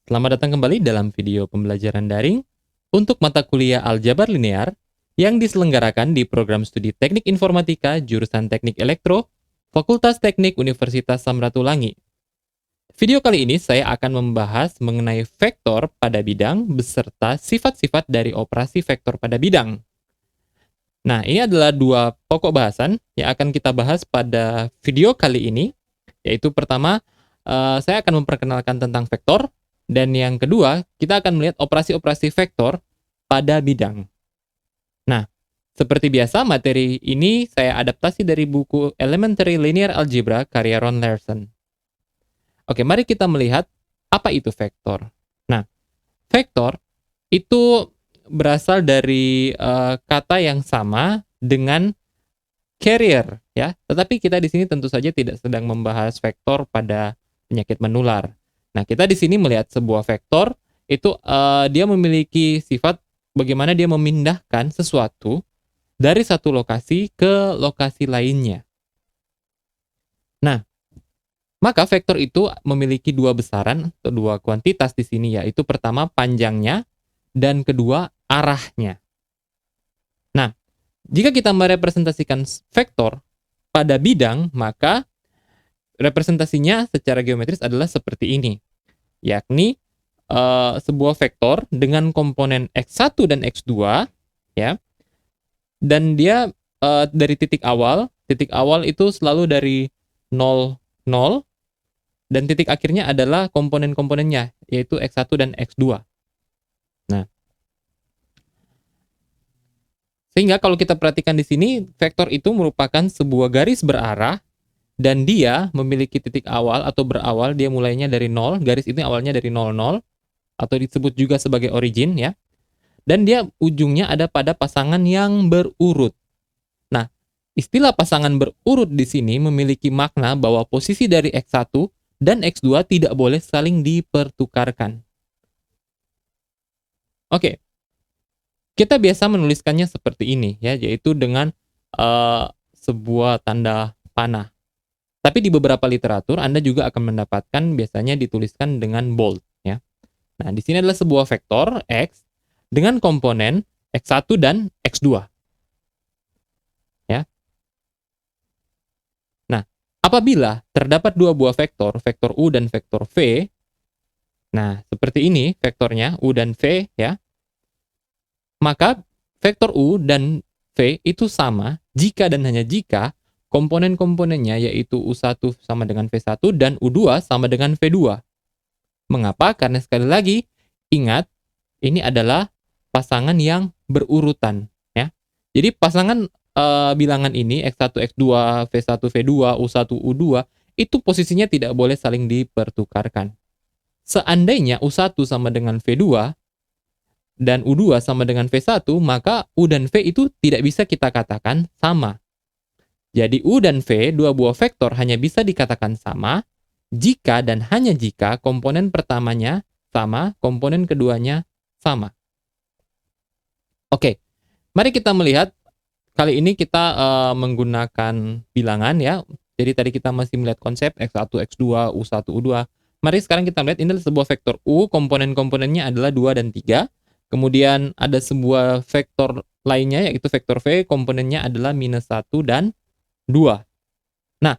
Selamat datang kembali dalam video pembelajaran daring untuk mata kuliah Aljabar Linear yang diselenggarakan di program studi Teknik Informatika jurusan Teknik Elektro, Fakultas Teknik Universitas Samratulangi. Video kali ini saya akan membahas mengenai vektor pada bidang beserta sifat-sifat dari operasi vektor pada bidang. Nah, ini adalah dua pokok bahasan yang akan kita bahas pada video kali ini, yaitu pertama, saya akan memperkenalkan tentang vektor, dan yang kedua, kita akan melihat operasi-operasi vektor pada bidang. Nah, seperti biasa, materi ini saya adaptasi dari buku Elementary Linear Algebra karya Ron Larson. Oke, mari kita melihat apa itu vektor. Nah, vektor itu berasal dari kata yang sama dengan carrier, ya. Tetapi kita di sini tentu saja tidak sedang membahas vektor pada penyakit menular. Nah, kita di sini melihat sebuah vektor itu dia memiliki sifat bagaimana dia memindahkan sesuatu dari satu lokasi ke lokasi lainnya. Nah, maka vektor itu memiliki dua besaran atau dua kuantitas di sini, yaitu pertama panjangnya dan kedua arahnya. Nah, jika kita merepresentasikan vektor pada bidang, maka representasinya secara geometris adalah seperti ini, yakni sebuah vektor dengan komponen x1 dan x2, ya, dan dia dari titik awal itu selalu dari 0, 0, dan titik akhirnya adalah komponen-komponennya, yaitu x1 dan x2. Nah, sehingga kalau kita perhatikan di sini, vektor itu merupakan sebuah garis berarah dan dia memiliki titik awal atau berawal, dia mulainya dari 0, garis ini awalnya dari 0, 0, atau disebut juga sebagai origin, ya. Dan dia ujungnya ada pada pasangan yang berurut. Nah, istilah pasangan berurut di sini memiliki makna bahwa posisi dari x1 dan x2 tidak boleh saling dipertukarkan. Oke. Kita biasa menuliskannya seperti ini, ya, yaitu dengan sebuah tanda panah. Tapi di beberapa literatur Anda juga akan mendapatkan biasanya dituliskan dengan bold, ya. Nah, di sini adalah sebuah vektor x dengan komponen x1 dan x2. Ya. Nah, apabila terdapat dua buah vektor, vektor u dan vektor v, nah, seperti ini vektornya u dan v, ya. Maka vektor u dan v itu sama jika dan hanya jika komponen-komponennya yaitu u1 sama dengan v1 dan u2 sama dengan v2. Mengapa? Karena sekali lagi, ingat, ini adalah pasangan yang berurutan, ya. Jadi pasangan bilangan ini x1, x2, v1, v2, u1, u2 itu posisinya tidak boleh saling dipertukarkan. Seandainya u1 sama dengan v2 dan U2 sama dengan V1, maka U dan V itu tidak bisa kita katakan sama. Jadi U dan V, dua buah vektor, hanya bisa dikatakan sama jika dan hanya jika komponen pertamanya sama, komponen keduanya sama. Oke, mari kita melihat, kali ini kita menggunakan bilangan, ya. Jadi tadi kita masih melihat konsep X1, X2, U1, U2. Mari sekarang kita melihat ini adalah sebuah vektor U, komponen-komponennya adalah 2 dan 3. Kemudian ada sebuah vektor lainnya, yaitu vektor V, komponennya adalah -1 dan 2. Nah,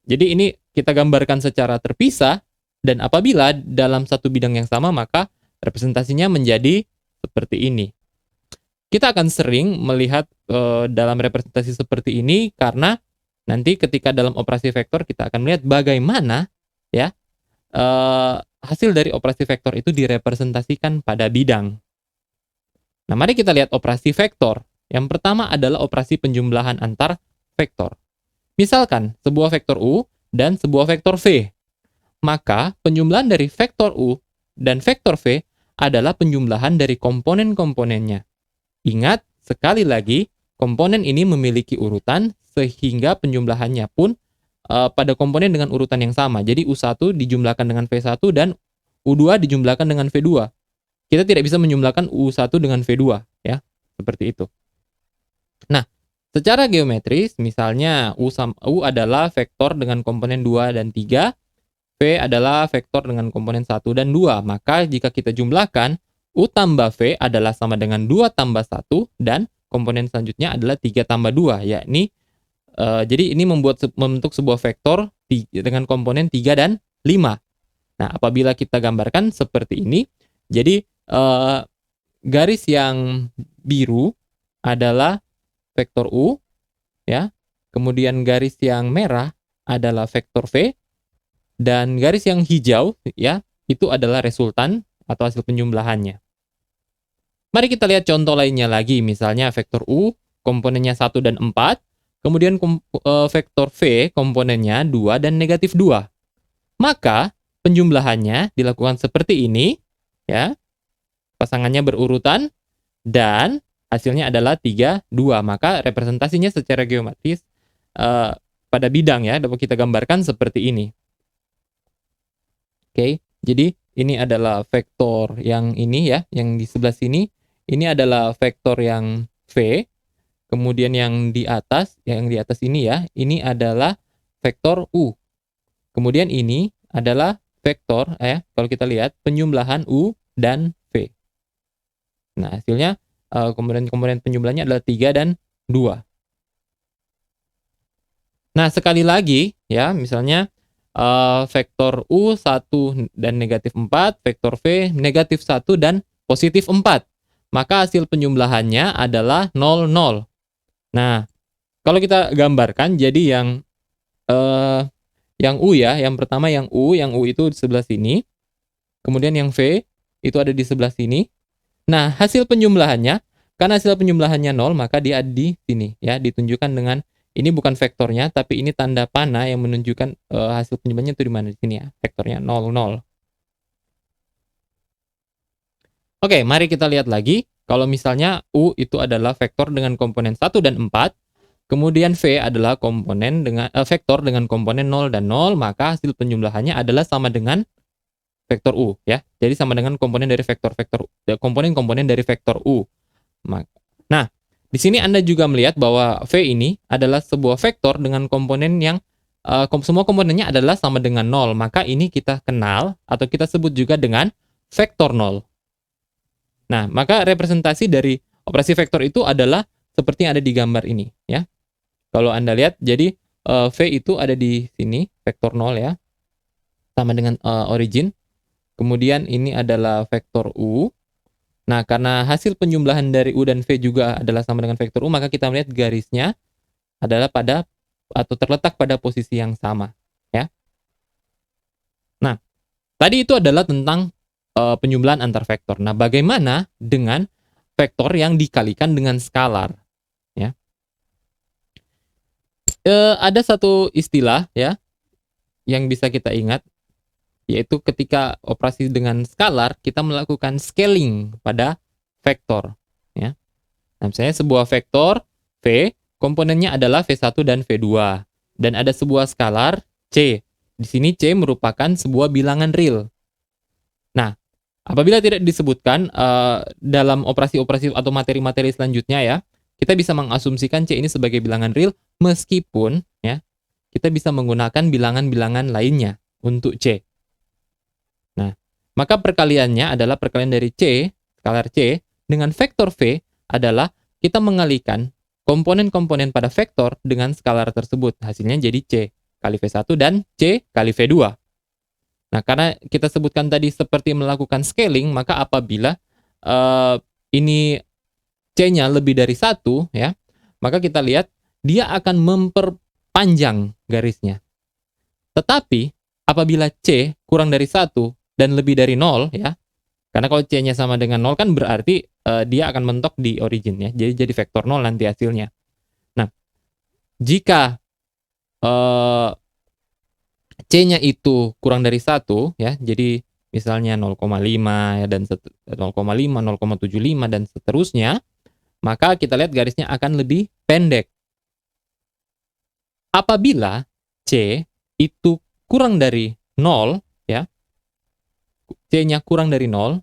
jadi ini kita gambarkan secara terpisah, dan apabila dalam satu bidang yang sama, maka representasinya menjadi seperti ini. Kita akan sering melihat dalam representasi seperti ini, karena nanti ketika dalam operasi vektor, kita akan melihat bagaimana, ya, hasil dari operasi vektor itu direpresentasikan pada bidang. Nah, mari kita lihat operasi vektor. Yang pertama adalah operasi penjumlahan antar vektor. Misalkan, sebuah vektor U dan sebuah vektor V. Maka, penjumlahan dari vektor U dan vektor V adalah penjumlahan dari komponen-komponennya. Ingat, sekali lagi, komponen ini memiliki urutan, sehingga penjumlahannya pun pada komponen dengan urutan yang sama. Jadi, U1 dijumlahkan dengan V1 dan U2 dijumlahkan dengan V2. Kita tidak bisa menjumlahkan U1 dengan V2, ya, seperti itu. Nah, secara geometris, misalnya U adalah vektor dengan komponen 2 dan 3, V adalah vektor dengan komponen 1 dan 2. Maka jika kita jumlahkan, U tambah V adalah sama dengan 2 tambah 1, dan komponen selanjutnya adalah 3 tambah 2, yakni jadi ini membentuk sebuah vektor dengan komponen 3 dan 5. Nah, apabila kita gambarkan seperti ini, jadi garis yang biru adalah vektor U, ya. Kemudian garis yang merah adalah vektor V, dan garis yang hijau, ya, itu adalah resultan atau hasil penjumlahannya. Mari kita lihat contoh lainnya lagi, misalnya vektor U komponennya 1 dan 4, kemudian vektor V komponennya 2 dan negatif 2. Maka penjumlahannya dilakukan seperti ini, ya. Pasangannya berurutan dan hasilnya adalah 3, 2. Maka representasinya secara geometris pada bidang, ya, dapat kita gambarkan seperti ini. Oke, jadi ini adalah vektor yang ini, ya, yang di sebelah sini. Ini adalah vektor yang V. Kemudian yang di atas ini, ya, ini adalah vektor U. Kemudian ini adalah vektor, kalau kita lihat penjumlahan U dan V. Nah, hasilnya komponen-komponen penjumlahnya adalah 3 dan 2. Nah, sekali lagi, ya, misalnya vektor U 1 dan negatif 4, vektor V negatif 1 dan positif 4. Maka hasil penjumlahannya adalah 0, 0. Nah, kalau kita gambarkan, jadi yang U, ya, yang pertama yang U itu di sebelah sini. Kemudian yang V itu ada di sebelah sini. Nah, hasil penjumlahannya, karena hasil penjumlahannya 0, maka dia ada di sini, ya, ditunjukkan dengan ini bukan vektornya, tapi ini tanda panah yang menunjukkan hasil penjumlahannya itu di mana, di sini, ya, vektornya 0, 0. Oke, mari kita lihat lagi. Kalau misalnya U itu adalah vektor dengan komponen 1 dan 4, kemudian V adalah vektor dengan komponen 0 dan 0, maka hasil penjumlahannya adalah sama dengan vektor U, ya. Jadi sama dengan komponen dari komponen dari vektor U. Nah, di sini Anda juga melihat bahwa V ini adalah sebuah vektor dengan komponen yang semua komponennya adalah sama dengan 0. Maka ini kita kenal atau kita sebut juga dengan vektor 0. Nah, maka representasi dari operasi vektor itu adalah seperti yang ada di gambar ini, ya. Kalau Anda lihat, jadi V itu ada di sini, vektor 0, ya, sama dengan origin. Kemudian ini adalah vektor U. Nah, karena hasil penjumlahan dari U dan V juga adalah sama dengan vektor U, maka kita melihat garisnya adalah terletak pada posisi yang sama, ya. Nah, tadi itu adalah tentang penjumlahan antar vektor. Nah, bagaimana dengan vektor yang dikalikan dengan skalar, ya? Ada satu istilah, ya, yang bisa kita ingat, yaitu ketika operasi dengan skalar, kita melakukan scaling pada vektor, ya. Nah, misalnya sebuah vektor V, komponennya adalah V1 dan V2, dan ada sebuah skalar C. Di sini C merupakan sebuah bilangan real. Nah, apabila tidak disebutkan dalam operasi-operasi atau materi-materi selanjutnya, ya, kita bisa mengasumsikan C ini sebagai bilangan real, meskipun, ya, kita bisa menggunakan bilangan-bilangan lainnya untuk C. Nah, maka perkaliannya adalah perkalian dari C, skalar C, dengan vektor V adalah kita mengalikan komponen-komponen pada vektor dengan skalar tersebut. Hasilnya jadi C kali V1 dan C kali V2. Nah, karena kita sebutkan tadi seperti melakukan scaling, maka apabila ini C-nya lebih dari 1, ya, maka kita lihat dia akan memperpanjang garisnya. Tetapi apabila C kurang dari 1 dan lebih dari 0, ya, karena kalau C-nya sama dengan 0 kan berarti dia akan mentok di origin, ya. Jadi vektor 0 nanti hasilnya. Nah, jika C-nya itu kurang dari 1, ya, jadi misalnya 0,5, ya, dan 0,5, 0,75 dan seterusnya, maka kita lihat garisnya akan lebih pendek. Apabila C itu kurang dari 0, ya, C-nya kurang dari 0,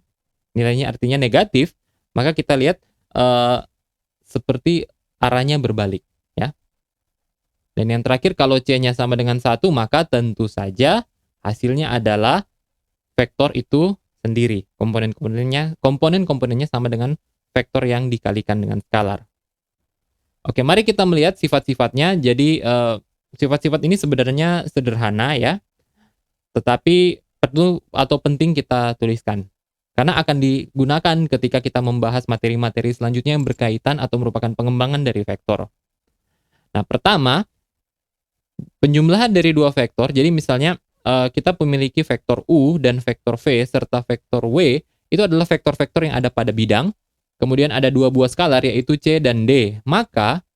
nilainya artinya negatif, maka kita lihat seperti arahnya berbalik, ya. Dan yang terakhir, kalau C-nya sama dengan 1, maka tentu saja hasilnya adalah vektor itu sendiri. Komponen-komponennya sama dengan vektor yang dikalikan dengan skalar. Oke, mari kita melihat sifat-sifatnya. Jadi, sifat-sifat ini sebenarnya sederhana ya, tetapi perlu atau penting kita tuliskan. Karena akan digunakan ketika kita membahas materi-materi selanjutnya yang berkaitan atau merupakan pengembangan dari vektor. Nah, pertama, penjumlahan dari dua vektor. Jadi misalnya kita memiliki vektor U dan vektor V serta vektor W, itu adalah vektor-vektor yang ada pada bidang. Kemudian ada dua buah skalar yaitu C dan D. Maka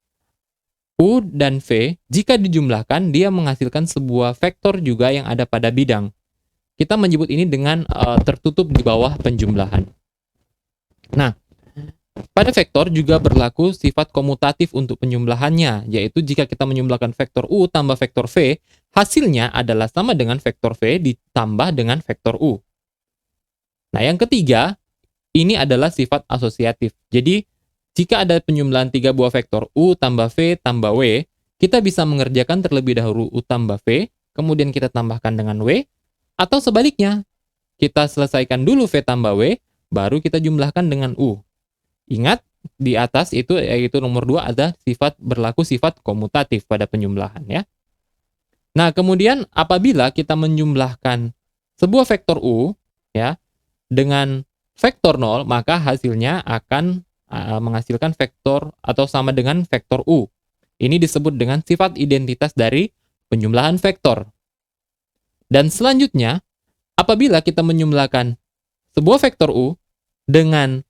U dan V jika dijumlahkan dia menghasilkan sebuah vektor juga yang ada pada bidang. Kita menyebut ini dengan tertutup di bawah penjumlahan. Nah, pada vektor juga berlaku sifat komutatif untuk penjumlahannya, yaitu jika kita menjumlahkan vektor U tambah vektor V, hasilnya adalah sama dengan vektor V ditambah dengan vektor U. Nah, yang ketiga, ini adalah sifat asosiatif. Jadi, jika ada penjumlahan 3 buah vektor U tambah V tambah W, kita bisa mengerjakan terlebih dahulu U tambah V, kemudian kita tambahkan dengan W, atau sebaliknya, kita selesaikan dulu V tambah W, baru kita jumlahkan dengan U. Ingat, di atas itu yaitu nomor 2 ada berlaku sifat komutatif pada penjumlahan ya. Nah, kemudian apabila kita menjumlahkan sebuah vektor U ya dengan vektor 0, maka hasilnya akan menghasilkan vektor atau sama dengan vektor U. Ini disebut dengan sifat identitas dari penjumlahan vektor. Dan selanjutnya, apabila kita menjumlahkan sebuah vektor U dengan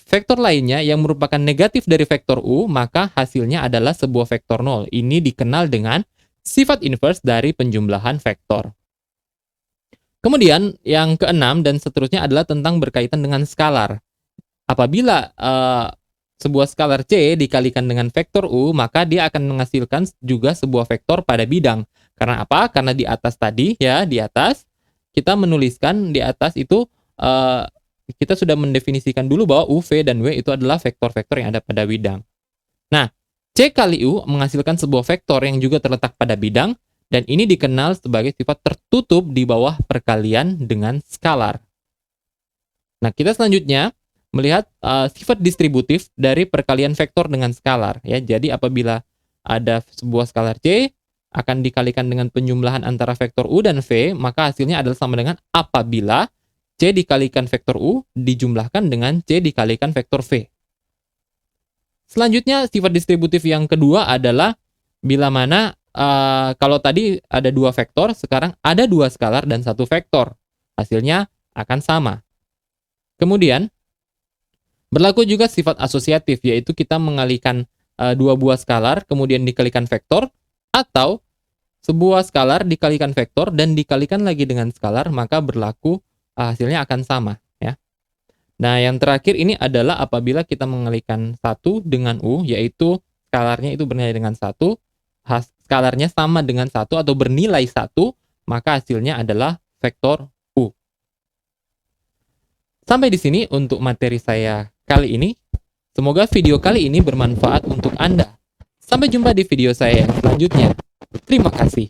vektor lainnya yang merupakan negatif dari vektor U, maka hasilnya adalah sebuah vektor 0. Ini dikenal dengan sifat inverse dari penjumlahan vektor. Kemudian yang keenam dan seterusnya adalah tentang berkaitan dengan skalar. Apabila sebuah skalar C dikalikan dengan vektor U, maka dia akan menghasilkan juga sebuah vektor pada bidang. Karena apa? Karena di atas tadi ya, di atas kita menuliskan di atas itu kita sudah mendefinisikan dulu bahwa U, V, dan W itu adalah vektor-vektor yang ada pada bidang. Nah, C kali U menghasilkan sebuah vektor yang juga terletak pada bidang, dan ini dikenal sebagai sifat tertutup di bawah perkalian dengan skalar. Nah, kita selanjutnya melihat sifat distributif dari perkalian vektor dengan skalar. Ya, jadi apabila ada sebuah skalar C akan dikalikan dengan penjumlahan antara vektor U dan V, maka hasilnya adalah sama dengan apabila C dikalikan vektor U dijumlahkan dengan C dikalikan vektor V. Selanjutnya, sifat distributif yang kedua adalah bila mana kalau tadi ada dua vektor, sekarang ada dua skalar dan satu vektor. Hasilnya akan sama. Kemudian, berlaku juga sifat asosiatif, yaitu kita mengalihkan dua buah skalar, kemudian dikalikan vektor, atau sebuah skalar dikalikan vektor dan dikalikan lagi dengan skalar, maka berlaku hasilnya akan sama. Ya. Nah, yang terakhir ini adalah apabila kita mengalihkan 1 dengan U, yaitu skalarnya itu bernilai dengan 1, skalarnya sama dengan 1 atau bernilai 1, maka hasilnya adalah vektor U. Sampai di sini untuk materi saya kali ini. Semoga video kali ini bermanfaat untuk Anda. Sampai jumpa di video saya yang selanjutnya. Terima kasih.